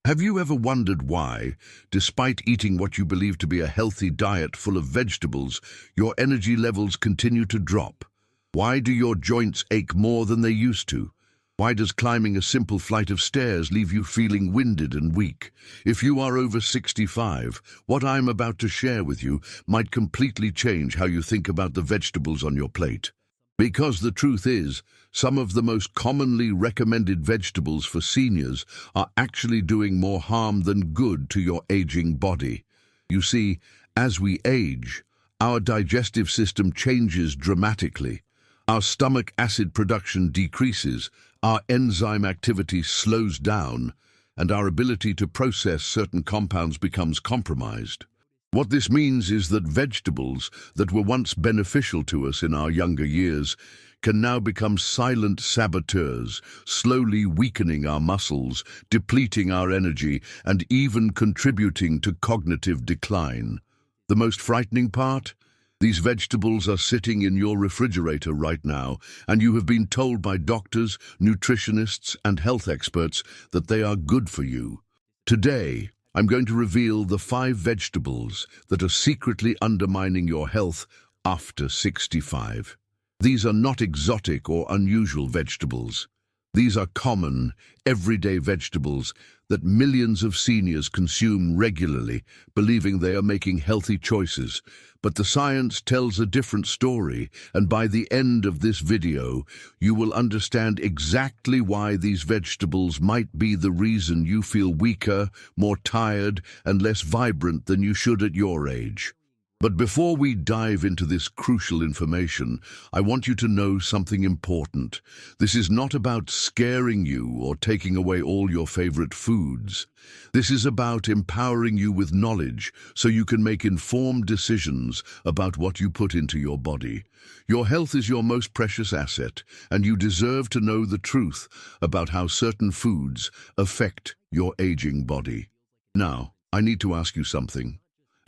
Have you ever wondered why, despite eating what you believe to be a healthy diet full of vegetables, your energy levels continue to drop? Why do your joints ache more than they used to? Why does climbing a simple flight of stairs leave you feeling winded and weak? If you are over 65, what I'm about to share with you might completely change how you think about the vegetables on your plate. Because the truth is, some of the most commonly recommended vegetables for seniors are actually doing more harm than good to your aging body. You see, as we age, our digestive system changes dramatically. Our stomach acid production decreases, our enzyme activity slows down, and our ability to process certain compounds becomes compromised. What this means is that vegetables that were once beneficial to us in our younger years can now become silent saboteurs, slowly weakening our muscles, depleting our energy, and even contributing to cognitive decline. The most frightening part? These vegetables are sitting in your refrigerator right now, and you have been told by doctors, nutritionists, and health experts that they are good for you. Today, I'm going to reveal the 5 vegetables that are secretly undermining your health after 65. These are not exotic or unusual vegetables. These are common, everyday vegetables that millions of seniors consume regularly, believing they are making healthy choices. But the science tells a different story, and by the end of this video, you will understand exactly why these vegetables might be the reason you feel weaker, more tired, and less vibrant than you should at your age. But before we dive into this crucial information, I want you to know something important. This is not about scaring you or taking away all your favorite foods. This is about empowering you with knowledge so you can make informed decisions about what you put into your body. Your health is your most precious asset, and you deserve to know the truth about how certain foods affect your aging body. Now, I need to ask you something.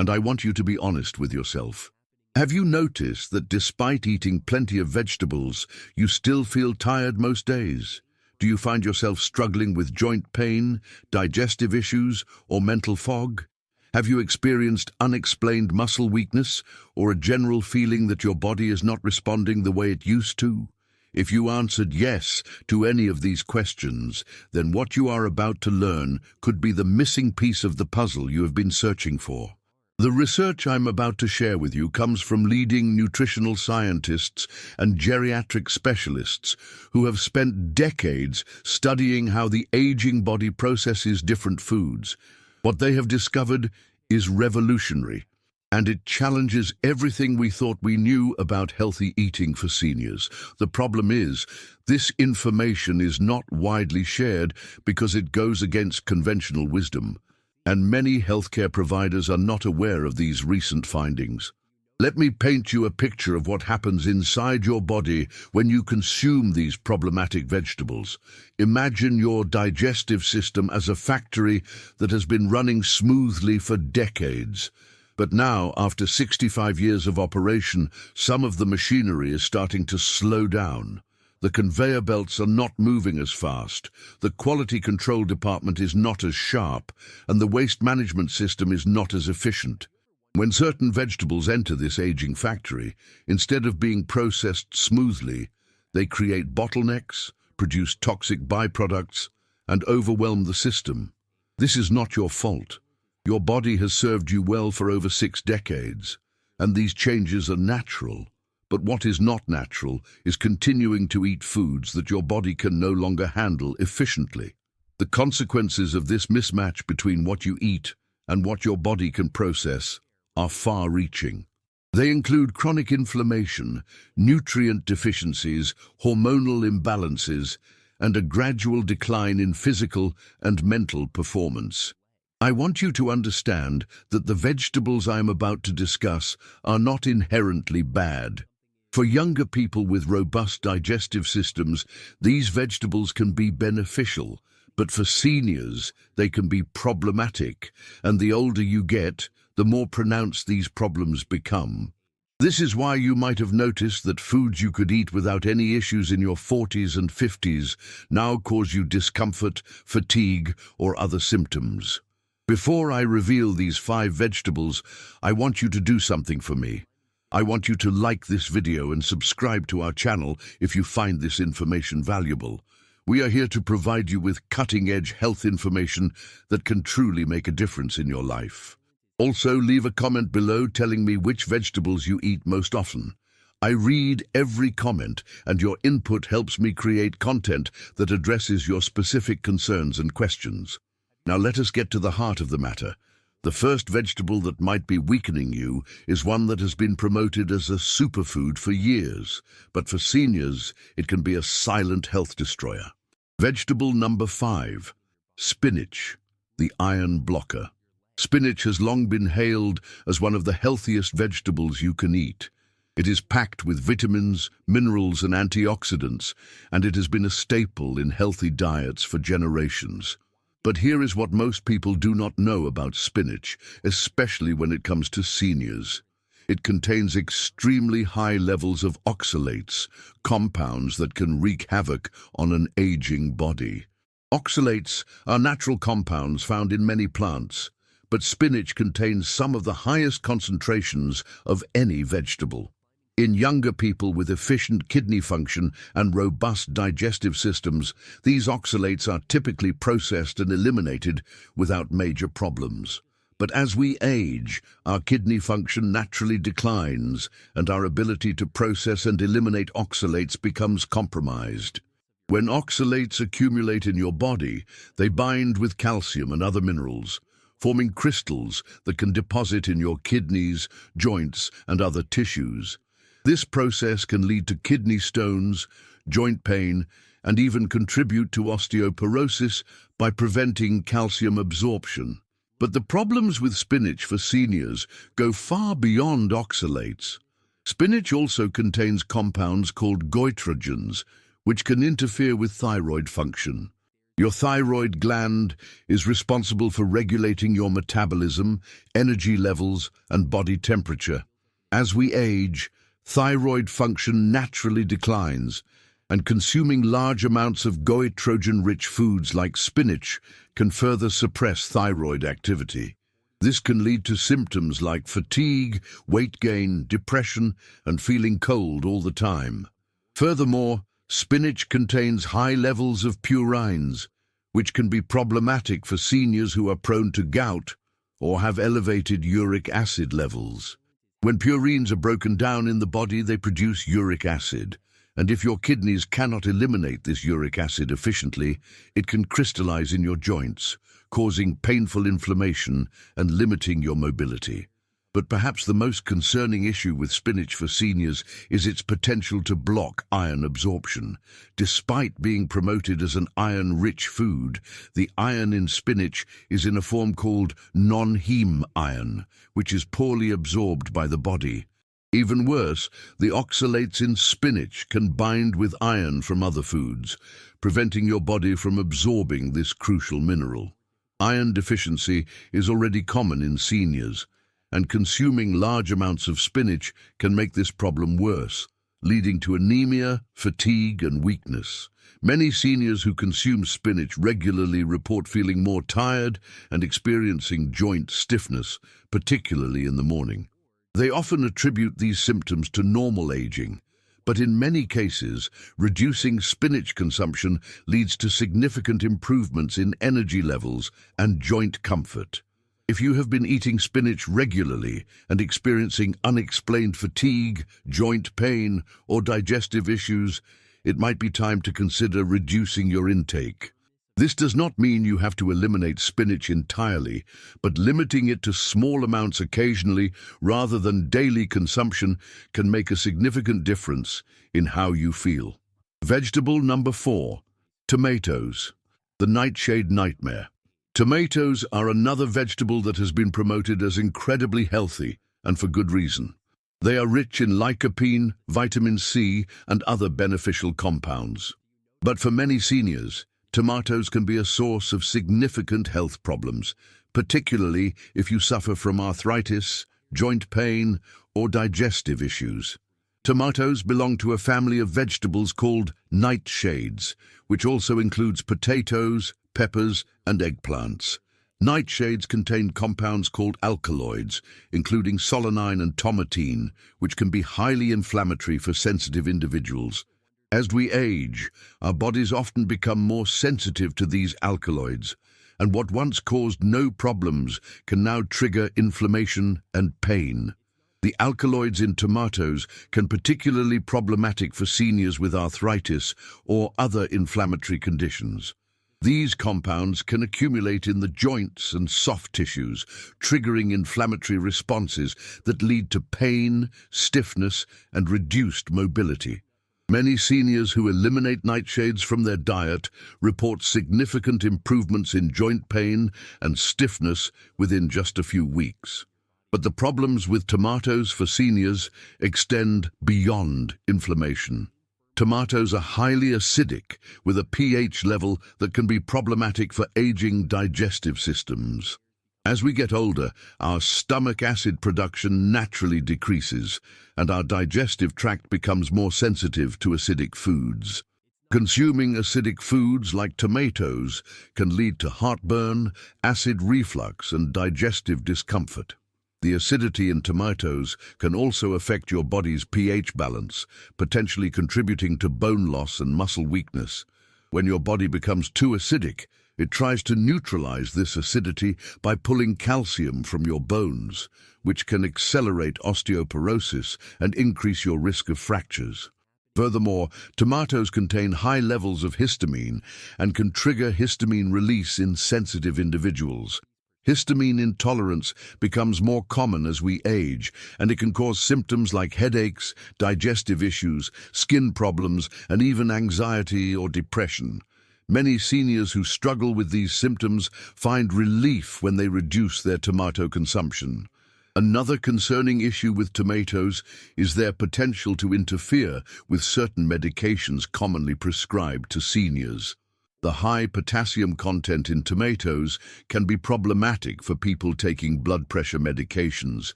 And I want you to be honest with yourself. Have you noticed that despite eating plenty of vegetables, you still feel tired most days? Do you find yourself struggling with joint pain, digestive issues, or mental fog? Have you experienced unexplained muscle weakness, or a general feeling that your body is not responding the way it used to? If you answered yes to any of these questions, then what you are about to learn could be the missing piece of the puzzle you have been searching for. The research I'm about to share with you comes from leading nutritional scientists and geriatric specialists who have spent decades studying how the aging body processes different foods. What they have discovered is revolutionary, and it challenges everything we thought we knew about healthy eating for seniors. The problem is, this information is not widely shared because it goes against conventional wisdom. And many healthcare providers are not aware of these recent findings. Let me paint you a picture of what happens inside your body when you consume these problematic vegetables. Imagine your digestive system as a factory that has been running smoothly for decades. But now, after 65 years of operation, some of the machinery is starting to slow down. The conveyor belts are not moving as fast, the quality control department is not as sharp, and the waste management system is not as efficient. When certain vegetables enter this aging factory, instead of being processed smoothly, they create bottlenecks, produce toxic byproducts, and overwhelm the system. This is not your fault. Your body has served you well for over 6 decades, and these changes are natural. But what is not natural is continuing to eat foods that your body can no longer handle efficiently. The consequences of this mismatch between what you eat and what your body can process are far-reaching. They include chronic inflammation, nutrient deficiencies, hormonal imbalances, and a gradual decline in physical and mental performance. I want you to understand that the vegetables I am about to discuss are not inherently bad. For younger people with robust digestive systems, these vegetables can be beneficial, but for seniors, they can be problematic, and the older you get, the more pronounced these problems become. This is why you might have noticed that foods you could eat without any issues in your 40s and 50s now cause you discomfort, fatigue, or other symptoms. Before I reveal these 5 vegetables, I want you to do something for me. I want you to like this video and subscribe to our channel if you find this information valuable. We are here to provide you with cutting-edge health information that can truly make a difference in your life. Also, leave a comment below telling me which vegetables you eat most often. I read every comment, and your input helps me create content that addresses your specific concerns and questions. Now let us get to the heart of the matter. The first vegetable that might be weakening you is one that has been promoted as a superfood for years, but for seniors, it can be a silent health destroyer. Vegetable number 5, spinach, the iron blocker. Spinach has long been hailed as one of the healthiest vegetables you can eat. It is packed with vitamins, minerals, and antioxidants, and it has been a staple in healthy diets for generations. But here is what most people do not know about spinach, especially when it comes to seniors. It contains extremely high levels of oxalates, compounds that can wreak havoc on an aging body. Oxalates are natural compounds found in many plants, but spinach contains some of the highest concentrations of any vegetable. In younger people with efficient kidney function and robust digestive systems, these oxalates are typically processed and eliminated without major problems. But as we age, our kidney function naturally declines, and our ability to process and eliminate oxalates becomes compromised. When oxalates accumulate in your body, they bind with calcium and other minerals, forming crystals that can deposit in your kidneys, joints, and other tissues. This process can lead to kidney stones, joint pain, and even contribute to osteoporosis by preventing calcium absorption. But the problems with spinach for seniors go far beyond oxalates. Spinach also contains compounds called goitrogens, which can interfere with thyroid function. Your thyroid gland is responsible for regulating your metabolism, energy levels, and body temperature. As we age, thyroid function naturally declines, and consuming large amounts of goitrogen-rich foods like spinach can further suppress thyroid activity. This can lead to symptoms like fatigue, weight gain, depression, and feeling cold all the time. Furthermore, spinach contains high levels of purines, which can be problematic for seniors who are prone to gout or have elevated uric acid levels. When purines are broken down in the body, they produce uric acid, and if your kidneys cannot eliminate this uric acid efficiently, it can crystallize in your joints, causing painful inflammation and limiting your mobility. But perhaps the most concerning issue with spinach for seniors is its potential to block iron absorption. Despite being promoted as an iron-rich food, the iron in spinach is in a form called non-heme iron, which is poorly absorbed by the body. Even worse, the oxalates in spinach can bind with iron from other foods, preventing your body from absorbing this crucial mineral. Iron deficiency is already common in seniors, and consuming large amounts of spinach can make this problem worse, leading to anemia, fatigue, and weakness. Many seniors who consume spinach regularly report feeling more tired and experiencing joint stiffness, particularly in the morning. They often attribute these symptoms to normal aging, but in many cases, reducing spinach consumption leads to significant improvements in energy levels and joint comfort. If you have been eating spinach regularly and experiencing unexplained fatigue, joint pain, or digestive issues, it might be time to consider reducing your intake. This does not mean you have to eliminate spinach entirely, but limiting it to small amounts occasionally rather than daily consumption can make a significant difference in how you feel. Vegetable number 4, tomatoes, the nightshade nightmare. Tomatoes are another vegetable that has been promoted as incredibly healthy, and for good reason. They are rich in lycopene, vitamin C, and other beneficial compounds. But for many seniors, tomatoes can be a source of significant health problems, particularly if you suffer from arthritis, joint pain, or digestive issues. Tomatoes belong to a family of vegetables called nightshades, which also includes potatoes, peppers, and eggplants. Nightshades contain compounds called alkaloids, including solanine and tomatine, which can be highly inflammatory for sensitive individuals. As we age, our bodies often become more sensitive to these alkaloids, and what once caused no problems can now trigger inflammation and pain. The alkaloids in tomatoes can be particularly problematic for seniors with arthritis or other inflammatory conditions. These compounds can accumulate in the joints and soft tissues, triggering inflammatory responses that lead to pain, stiffness, and reduced mobility. Many seniors who eliminate nightshades from their diet report significant improvements in joint pain and stiffness within just a few weeks. But the problems with tomatoes for seniors extend beyond inflammation. Tomatoes are highly acidic, with a pH level that can be problematic for aging digestive systems. As we get older, our stomach acid production naturally decreases, and our digestive tract becomes more sensitive to acidic foods. Consuming acidic foods like tomatoes can lead to heartburn, acid reflux, and digestive discomfort. The acidity in tomatoes can also affect your body's pH balance, potentially contributing to bone loss and muscle weakness. When your body becomes too acidic, it tries to neutralize this acidity by pulling calcium from your bones, which can accelerate osteoporosis and increase your risk of fractures. Furthermore, tomatoes contain high levels of histamine and can trigger histamine release in sensitive individuals. Histamine intolerance becomes more common as we age, and it can cause symptoms like headaches, digestive issues, skin problems, and even anxiety or depression. Many seniors who struggle with these symptoms find relief when they reduce their tomato consumption. Another concerning issue with tomatoes is their potential to interfere with certain medications commonly prescribed to seniors. The high potassium content in tomatoes can be problematic for people taking blood pressure medications,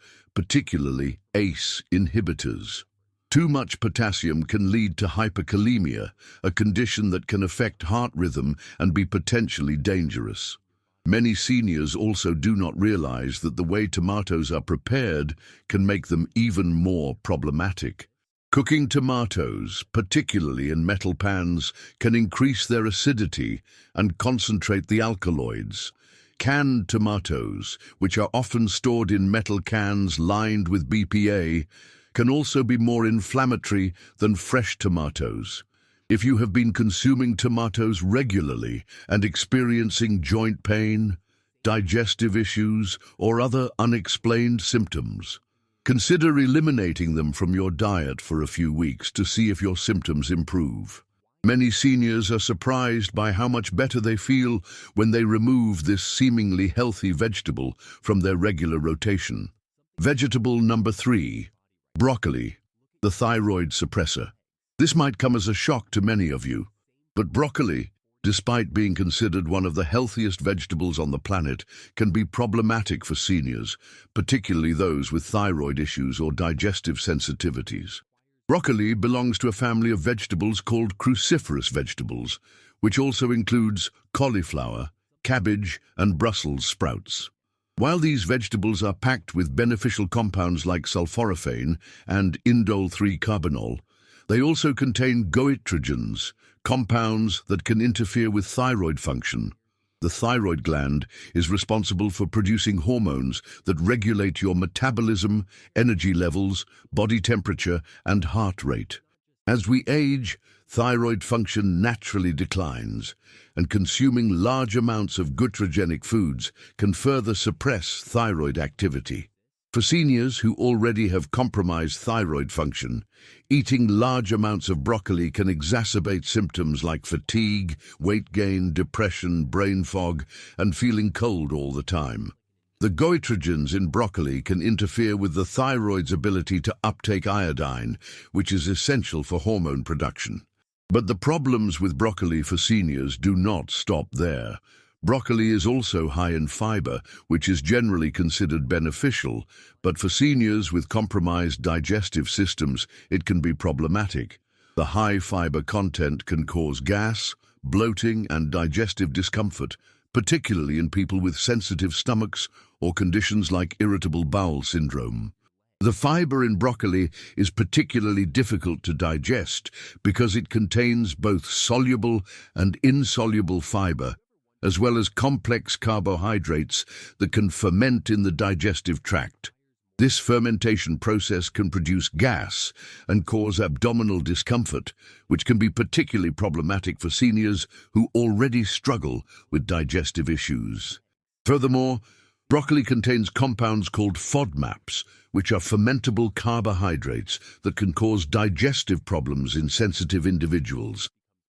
particularly ACE inhibitors. Too much potassium can lead to hyperkalemia, a condition that can affect heart rhythm and be potentially dangerous. Many seniors also do not realize that the way tomatoes are prepared can make them even more problematic. Cooking tomatoes, particularly in metal pans, can increase their acidity and concentrate the alkaloids. Canned tomatoes, which are often stored in metal cans lined with BPA, can also be more inflammatory than fresh tomatoes. If you have been consuming tomatoes regularly and experiencing joint pain, digestive issues, or other unexplained symptoms, consider eliminating them from your diet for a few weeks to see if your symptoms improve. Many seniors are surprised by how much better they feel when they remove this seemingly healthy vegetable from their regular rotation. Vegetable number 3, broccoli, the thyroid suppressor. This might come as a shock to many of you, but broccoli, despite being considered one of the healthiest vegetables on the planet, can be problematic for seniors, particularly those with thyroid issues or digestive sensitivities. Broccoli belongs to a family of vegetables called cruciferous vegetables, which also includes cauliflower, cabbage, and Brussels sprouts. While these vegetables are packed with beneficial compounds like sulforaphane and indole-3-carbinol, they also contain goitrogens, compounds that can interfere with thyroid function. The thyroid gland is responsible for producing hormones that regulate your metabolism, energy levels, body temperature, and heart rate. As we age, thyroid function naturally declines, and consuming large amounts of goitrogenic foods can further suppress thyroid activity. For seniors who already have compromised thyroid function, eating large amounts of broccoli can exacerbate symptoms like fatigue, weight gain, depression, brain fog, and feeling cold all the time. The goitrogens in broccoli can interfere with the thyroid's ability to uptake iodine, which is essential for hormone production. But the problems with broccoli for seniors do not stop there. Broccoli is also high in fiber, which is generally considered beneficial, but for seniors with compromised digestive systems, it can be problematic. The high fiber content can cause gas, bloating, and digestive discomfort, particularly in people with sensitive stomachs or conditions like irritable bowel syndrome. The fiber in broccoli is particularly difficult to digest because it contains both soluble and insoluble fiber, as well as complex carbohydrates that can ferment in the digestive tract. This fermentation process can produce gas and cause abdominal discomfort, which can be particularly problematic for seniors who already struggle with digestive issues. Furthermore, broccoli contains compounds called FODMAPs, which are fermentable carbohydrates that can cause digestive problems in sensitive individuals.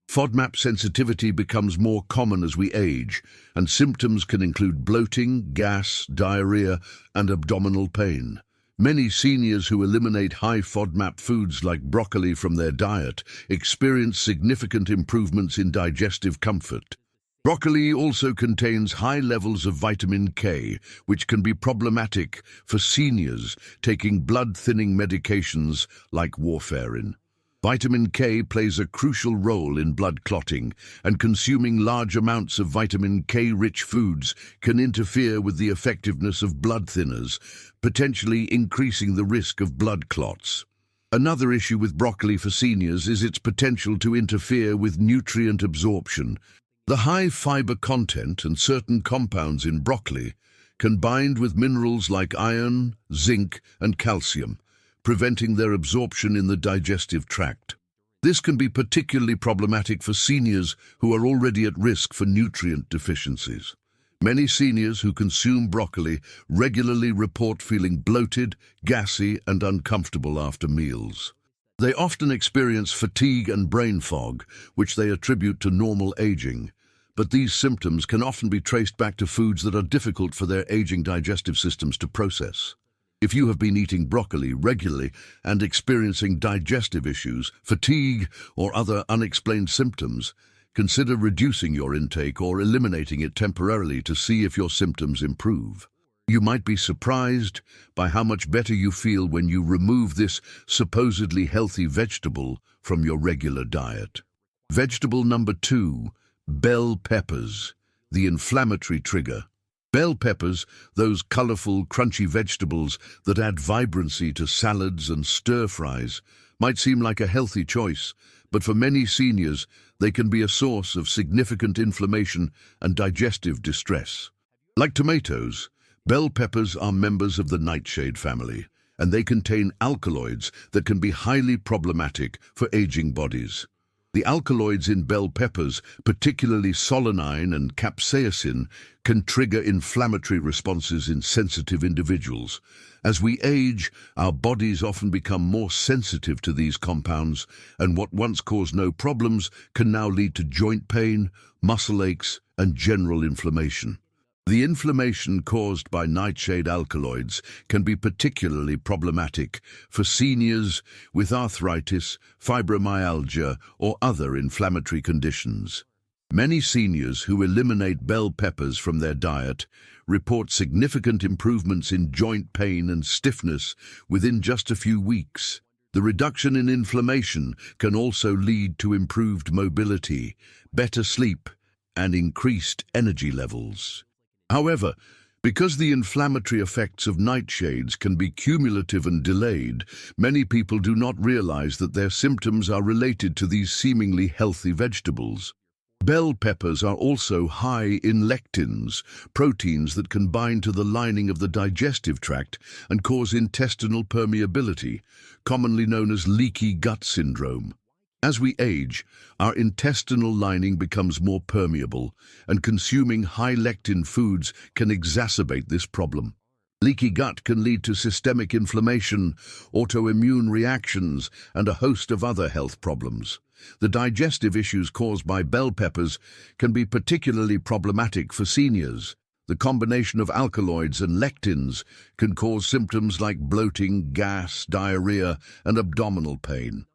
FODMAP sensitivity becomes more common as we age, and symptoms can include bloating, gas, diarrhea, and abdominal pain. Many seniors who eliminate high FODMAP foods like broccoli from their diet experience significant improvements in digestive comfort. Broccoli also contains high levels of vitamin K, which can be problematic for seniors taking blood-thinning medications like warfarin. Vitamin K plays a crucial role in blood clotting, and consuming large amounts of vitamin K-rich foods can interfere with the effectiveness of blood thinners, potentially increasing the risk of blood clots. Another issue with broccoli for seniors is its potential to interfere with nutrient absorption. The high fiber content and certain compounds in broccoli can bind with minerals like iron, zinc, and calcium, preventing their absorption in the digestive tract. This can be particularly problematic for seniors who are already at risk for nutrient deficiencies. Many seniors who consume broccoli regularly report feeling bloated, gassy, and uncomfortable after meals. They often experience fatigue and brain fog, which they attribute to normal aging, but these symptoms can often be traced back to foods that are difficult for their aging digestive systems to process. If you have been eating broccoli regularly and experiencing digestive issues, fatigue, or other unexplained symptoms, consider reducing your intake or eliminating it temporarily to see if your symptoms improve. You might be surprised by how much better you feel when you remove this supposedly healthy vegetable from your regular diet. Vegetable number 2, bell peppers, the inflammatory trigger. Bell peppers, those colorful, crunchy vegetables that add vibrancy to salads and stir-fries, might seem like a healthy choice, but for many seniors, they can be a source of significant inflammation and digestive distress. Like tomatoes, bell peppers are members of the nightshade family, and they contain alkaloids that can be highly problematic for aging bodies. The alkaloids in bell peppers, particularly solanine and capsaicin, can trigger inflammatory responses in sensitive individuals. As we age, our bodies often become more sensitive to these compounds, and what once caused no problems can now lead to joint pain, muscle aches, and general inflammation. The inflammation caused by nightshade alkaloids can be particularly problematic for seniors with arthritis, fibromyalgia, or other inflammatory conditions. Many seniors who eliminate bell peppers from their diet report significant improvements in joint pain and stiffness within just a few weeks. The reduction in inflammation can also lead to improved mobility, better sleep, and increased energy levels. However, because the inflammatory effects of nightshades can be cumulative and delayed, many people do not realize that their symptoms are related to these seemingly healthy vegetables. Bell peppers are also high in lectins, proteins that can bind to the lining of the digestive tract and cause intestinal permeability, commonly known as leaky gut syndrome. As we age, our intestinal lining becomes more permeable, and consuming high lectin foods can exacerbate this problem. Leaky gut can lead to systemic inflammation, autoimmune reactions, and a host of other health problems. The digestive issues caused by bell peppers can be particularly problematic for seniors. The combination of alkaloids and lectins can cause symptoms like bloating, gas, diarrhea, and abdominal pain.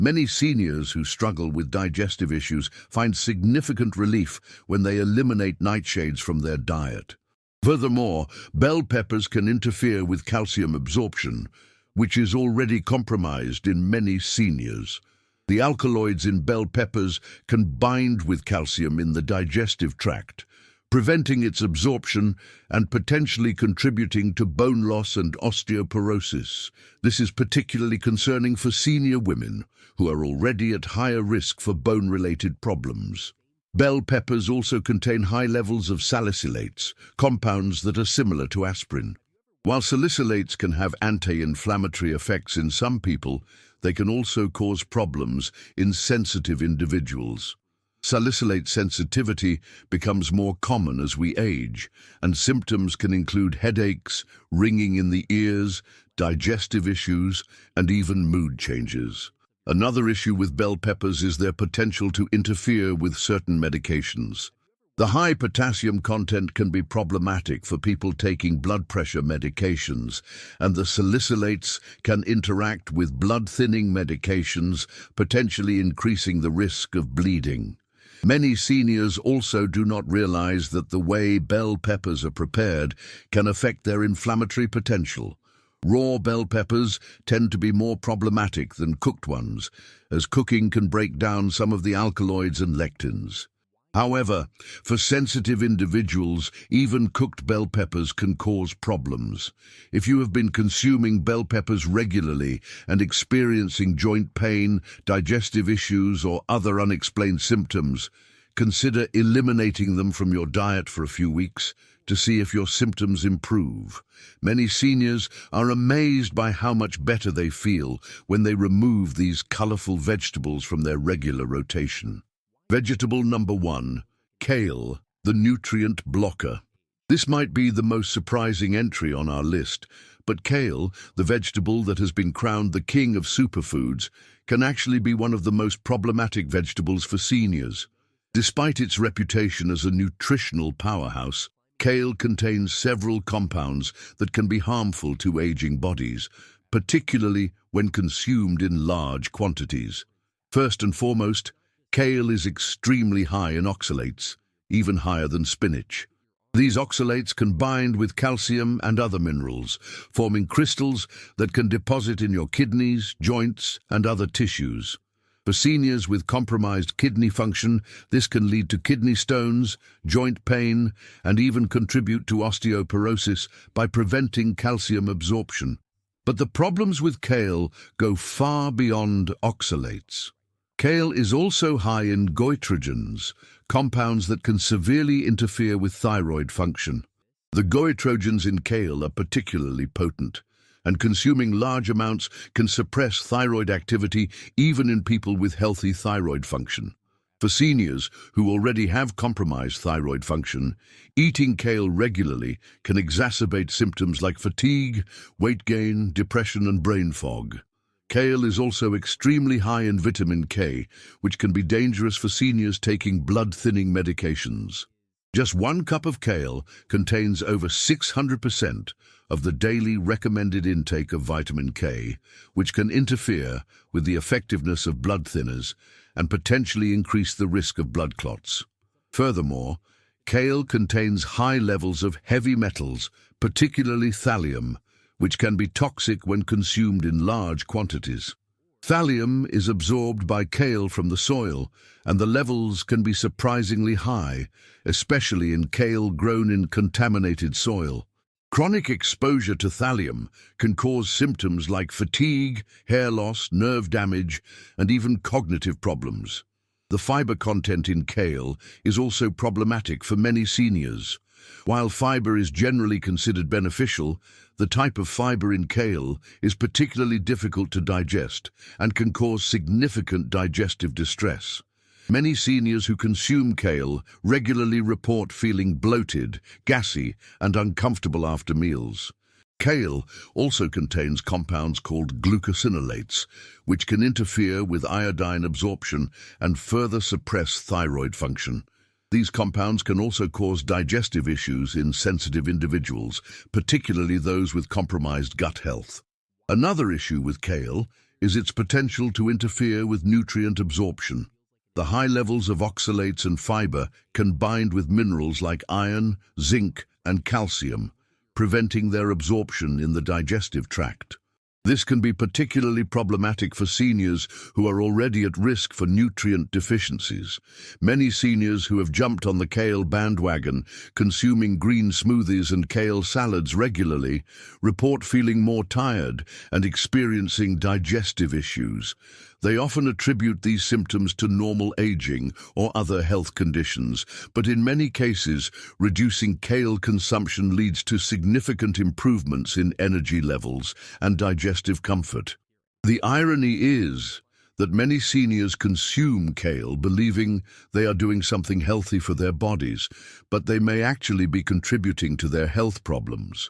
Many seniors who struggle with digestive issues find significant relief when they eliminate nightshades from their diet. Furthermore, bell peppers can interfere with calcium absorption, which is already compromised in many seniors. The alkaloids in bell peppers can bind with calcium in the digestive tract, preventing its absorption and potentially contributing to bone loss and osteoporosis. This is particularly concerning for senior women who are already at higher risk for bone-related problems. Bell peppers also contain high levels of salicylates, compounds that are similar to aspirin. While salicylates can have anti-inflammatory effects in some people, they can also cause problems in sensitive individuals. Salicylate sensitivity becomes more common as we age, and symptoms can include headaches, ringing in the ears, digestive issues, and even mood changes. Another issue with bell peppers is their potential to interfere with certain medications. The high potassium content can be problematic for people taking blood pressure medications, and the salicylates can interact with blood-thinning medications, potentially increasing the risk of bleeding. Many seniors also do not realize that the way bell peppers are prepared can affect their inflammatory potential. Raw bell peppers tend to be more problematic than cooked ones, as cooking can break down some of the alkaloids and lectins. However, for sensitive individuals, even cooked bell peppers can cause problems. If you have been consuming bell peppers regularly and experiencing joint pain, digestive issues, or other unexplained symptoms, consider eliminating them from your diet for a few weeks to see if your symptoms improve. Many seniors are amazed by how much better they feel when they remove these colorful vegetables from their regular rotation. Vegetable number 1, kale, the nutrient blocker. This might be the most surprising entry on our list, but kale, the vegetable that has been crowned the king of superfoods, can actually be one of the most problematic vegetables for seniors. Despite its reputation as a nutritional powerhouse, kale contains several compounds that can be harmful to aging bodies, particularly when consumed in large quantities. First and foremost, kale is extremely high in oxalates, even higher than spinach. These oxalates can bind with calcium and other minerals, forming crystals that can deposit in your kidneys, joints, and other tissues. For seniors with compromised kidney function, this can lead to kidney stones, joint pain, and even contribute to osteoporosis by preventing calcium absorption. But the problems with kale go far beyond oxalates. Kale is also high in goitrogens, compounds that can severely interfere with thyroid function. The goitrogens in kale are particularly potent, and consuming large amounts can suppress thyroid activity even in people with healthy thyroid function. For seniors who already have compromised thyroid function, eating kale regularly can exacerbate symptoms like fatigue, weight gain, depression, and brain fog. Kale is also extremely high in vitamin K, which can be dangerous for seniors taking blood-thinning medications. Just 1 cup of kale contains over 600% of the daily recommended intake of vitamin K, which can interfere with the effectiveness of blood thinners and potentially increase the risk of blood clots. Furthermore, kale contains high levels of heavy metals, particularly thallium, which can be toxic when consumed in large quantities. Thallium is absorbed by kale from the soil, and the levels can be surprisingly high, especially in kale grown in contaminated soil. Chronic exposure to thallium can cause symptoms like fatigue, hair loss, nerve damage, and even cognitive problems. The fiber content in kale is also problematic for many seniors. While fiber is generally considered beneficial, the type of fiber in kale is particularly difficult to digest and can cause significant digestive distress. Many seniors who consume kale regularly report feeling bloated, gassy, and uncomfortable after meals. Kale also contains compounds called glucosinolates, which can interfere with iodine absorption and further suppress thyroid function. These compounds can also cause digestive issues in sensitive individuals, particularly those with compromised gut health. Another issue with kale is its potential to interfere with nutrient absorption. The high levels of oxalates and fiber can bind with minerals like iron, zinc, and calcium, preventing their absorption in the digestive tract. This can be particularly problematic for seniors who are already at risk for nutrient deficiencies. Many seniors who have jumped on the kale bandwagon, consuming green smoothies and kale salads regularly, report feeling more tired and experiencing digestive issues. They often attribute these symptoms to normal aging or other health conditions, but in many cases, reducing kale consumption leads to significant improvements in energy levels and digestive comfort. The irony is that many seniors consume kale believing they are doing something healthy for their bodies, but they may actually be contributing to their health problems.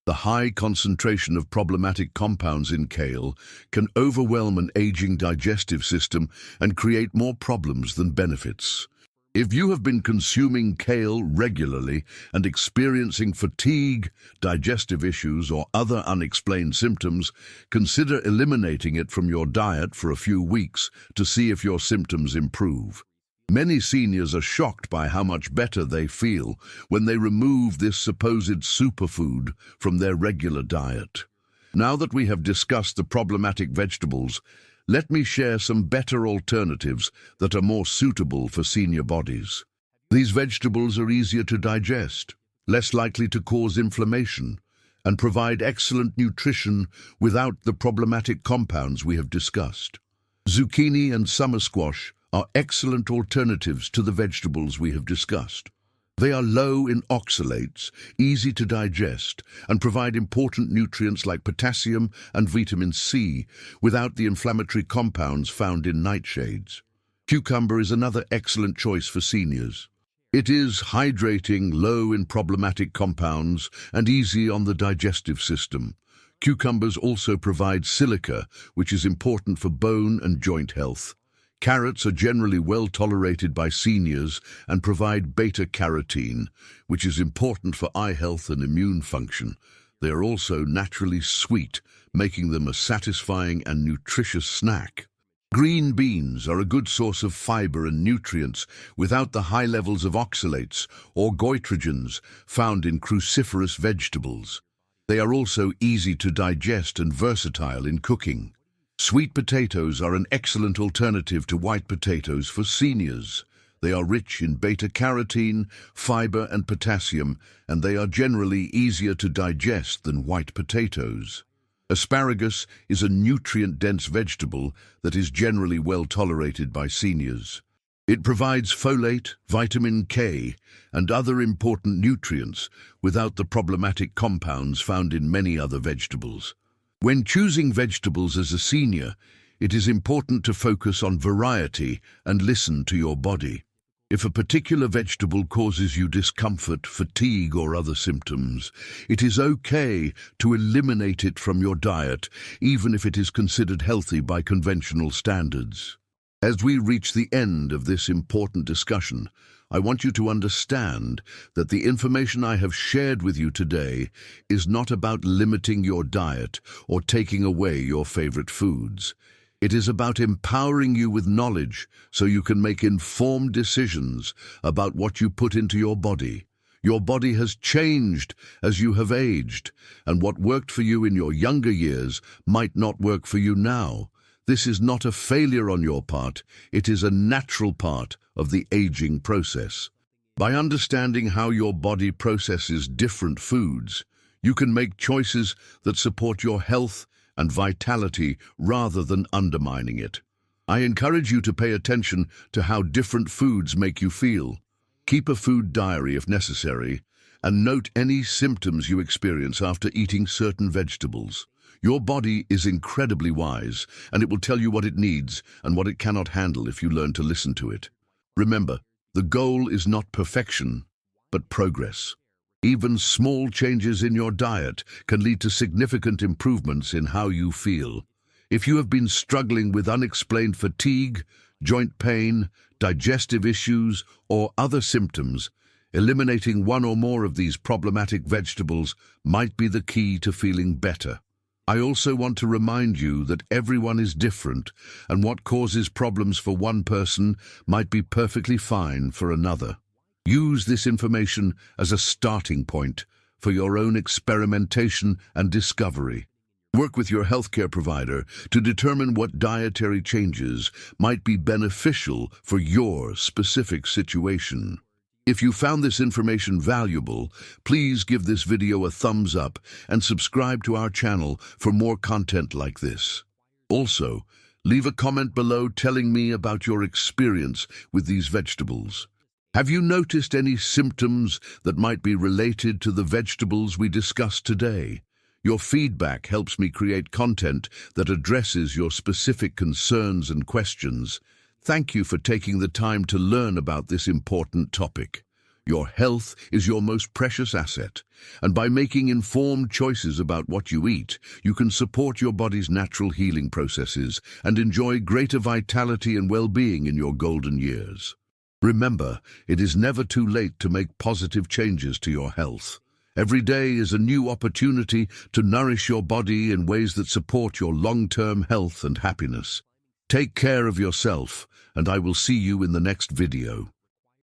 The high concentration of problematic compounds in kale can overwhelm an aging digestive system and create more problems than benefits. If you have been consuming kale regularly and experiencing fatigue, digestive issues, or other unexplained symptoms, consider eliminating it from your diet for a few weeks to see if your symptoms improve. Many seniors are shocked by how much better they feel when they remove this supposed superfood from their regular diet. Now that we have discussed the problematic vegetables, let me share some better alternatives that are more suitable for senior bodies. These vegetables are easier to digest, less likely to cause inflammation, and provide excellent nutrition without the problematic compounds we have discussed. Zucchini and summer squash are excellent alternatives to the vegetables we have discussed. They are low in oxalates, easy to digest, and provide important nutrients like potassium and vitamin C without the inflammatory compounds found in nightshades. Cucumber is another excellent choice for seniors. It is hydrating, low in problematic compounds, and easy on the digestive system. Cucumbers also provide silica, which is important for bone and joint health. Carrots are generally well tolerated by seniors and provide beta-carotene, which is important for eye health and immune function. They are also naturally sweet, making them a satisfying and nutritious snack. Green beans are a good source of fiber and nutrients without the high levels of oxalates or goitrogens found in cruciferous vegetables. They are also easy to digest and versatile in cooking. Sweet potatoes are an excellent alternative to white potatoes for seniors. They are rich in beta-carotene, fiber, and potassium, and they are generally easier to digest than white potatoes. Asparagus is a nutrient-dense vegetable that is generally well tolerated by seniors. It provides folate, vitamin K, and other important nutrients without the problematic compounds found in many other vegetables. When choosing vegetables as a senior, it is important to focus on variety and listen to your body. If a particular vegetable causes you discomfort, fatigue, or other symptoms, it is okay to eliminate it from your diet, even if it is considered healthy by conventional standards. As we reach the end of this important discussion, I want you to understand that the information I have shared with you today is not about limiting your diet or taking away your favorite foods. It is about empowering you with knowledge so you can make informed decisions about what you put into your body. Your body has changed as you have aged, and what worked for you in your younger years might not work for you now. This is not a failure on your part, it is a natural part of the aging process. By understanding how your body processes different foods, you can make choices that support your health and vitality rather than undermining it. I encourage you to pay attention to how different foods make you feel. Keep a food diary if necessary, and note any symptoms you experience after eating certain vegetables. Your body is incredibly wise, and it will tell you what it needs and what it cannot handle if you learn to listen to it. Remember, the goal is not perfection, but progress. Even small changes in your diet can lead to significant improvements in how you feel. If you have been struggling with unexplained fatigue, joint pain, digestive issues, or other symptoms, eliminating one or more of these problematic vegetables might be the key to feeling better. I also want to remind you that everyone is different, and what causes problems for one person might be perfectly fine for another. Use this information as a starting point for your own experimentation and discovery. Work with your healthcare provider to determine what dietary changes might be beneficial for your specific situation. If you found this information valuable, please give this video a thumbs up and subscribe to our channel for more content like this. Also, leave a comment below telling me about your experience with these vegetables. Have you noticed any symptoms that might be related to the vegetables we discussed today? Your feedback helps me create content that addresses your specific concerns and questions. Thank you for taking the time to learn about this important topic. Your health is your most precious asset, and by making informed choices about what you eat, you can support your body's natural healing processes and enjoy greater vitality and well-being in your golden years. Remember, it is never too late to make positive changes to your health. Every day is a new opportunity to nourish your body in ways that support your long-term health and happiness. Take care of yourself, and I will see you in the next video.